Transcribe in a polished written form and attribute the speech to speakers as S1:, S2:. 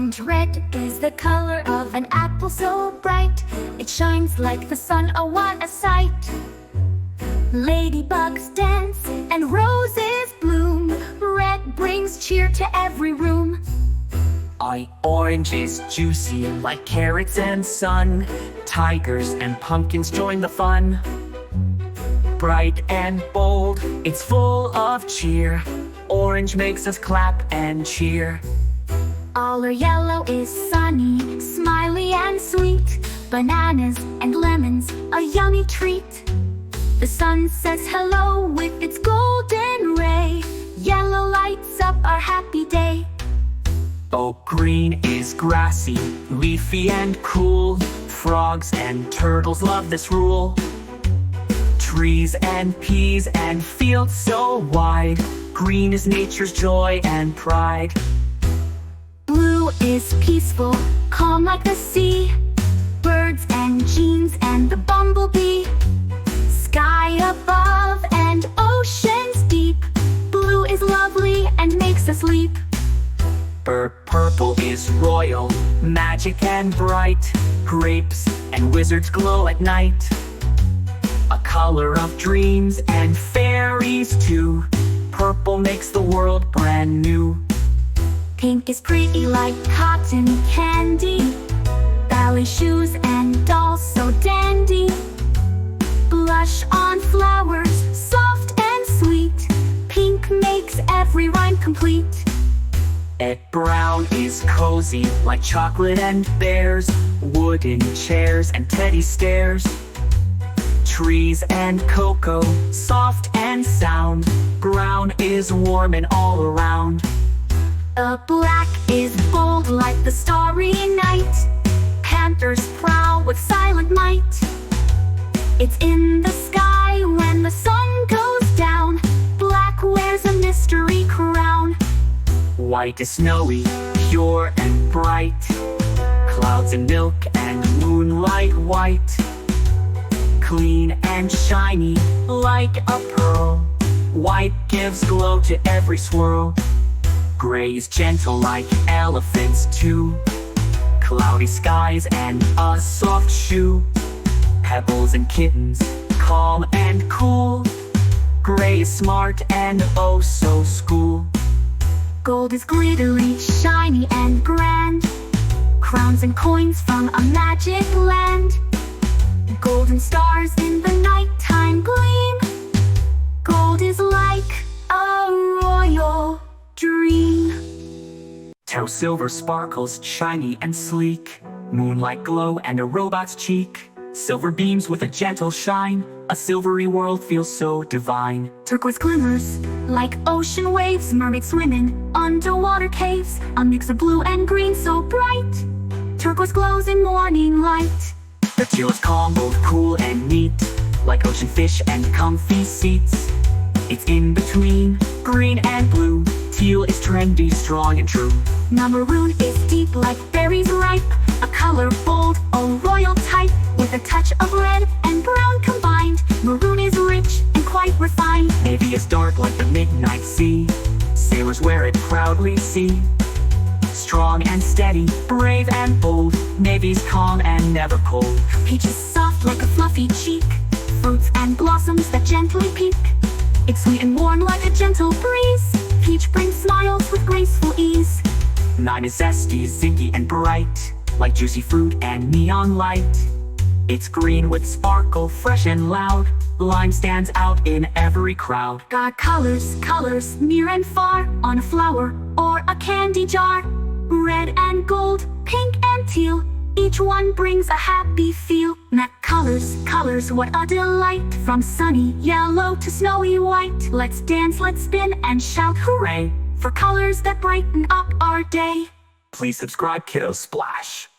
S1: And red is the color of an apple so bright, it shines like the sun, oh what a sight. Ladybugs dance and roses bloom, red brings cheer to every room.
S2: Orange is juicy like carrots and sun, tigers and pumpkins join the fun. Bright and bold, it's full of cheer, orange makes us clap and cheer.
S1: Our yellow is sunny, smiley and sweet, bananas and lemons, a yummy treat. The sun says hello with its golden ray, yellow lights up our happy day.
S2: Oh, green is grassy, leafy and cool, frogs and turtles love this rule. Trees and peas and fields so wide, green is nature's joy and pride.
S1: Blue is peaceful, calm like the sea, birds and jeans and the bumblebee. Sky above and oceans deep, blue is lovely and makes us leap.
S2: Purple is royal, magic and bright, grapes and wizards glow at night. A color of dreams and fairies too, purple makes the world brand new.
S1: Pink is pretty like cotton candy, ballet shoes and dolls so dandy. Blush on flowers, soft and sweet, pink makes every rhyme complete.
S2: Brown is cozy like chocolate and bears, wooden chairs and teddy stairs. Trees and cocoa, soft and sound, brown is warm and all around.
S1: Black is bold like the starry night, panthers prowl with silent might. It's in the sky when the sun goes down, black wears a mystery crown.
S2: White is snowy, pure and bright, clouds and milk and moonlight white. Clean and shiny like a pearl, white gives glow to every swirl. Gray is gentle like elephants too, cloudy skies and a soft shoe. Pebbles and kittens, calm and cool, gray is smart and oh so school.
S1: Gold is glittery, shiny and grand, crowns and coins from a magic land. Golden stars in the nighttime gleam, gold is like a royal dream.
S2: Tau silver sparkles, shiny and sleek, moonlight glow and a robot's cheek. Silver beams with a gentle shine, a silvery world feels so divine.
S1: Turquoise glimmers like ocean waves, mermaids swimming underwater caves, a mix of blue and green so bright, turquoise glows in morning light.
S2: The teal is calm, both cool and neat, like ocean fish and comfy seats. It's in between green and blue, teal is trendy, strong and true.
S1: Now maroon is deep like berries ripe, a color bold, a royal type, with a touch of red and brown combined. Maroon is rich and quite refined.
S2: Navy is dark like the midnight sea, sailors wear it proudly see. Strong and steady, brave and bold, navy's calm and never cold.
S1: Peach is soft like a fluffy cheek, fruits and blossoms that gently peek. It's sweet and warm like a gentle breeze, peach brings smiles with graceful ease.
S2: 9 is zesty, zingy and bright, like juicy fruit and neon light. It's green with sparkle, fresh and loud, lime stands out in every crowd.
S1: Got colors, colors, near and far, on a flower or a candy jar. Red and gold, pink and teal, each one brings a happy feel. Met colors, colors, what a delight, from sunny yellow to snowy white. Let's dance, let's spin and shout hooray, for colors that brighten up our day.
S2: Please subscribe, Kiddo Splash.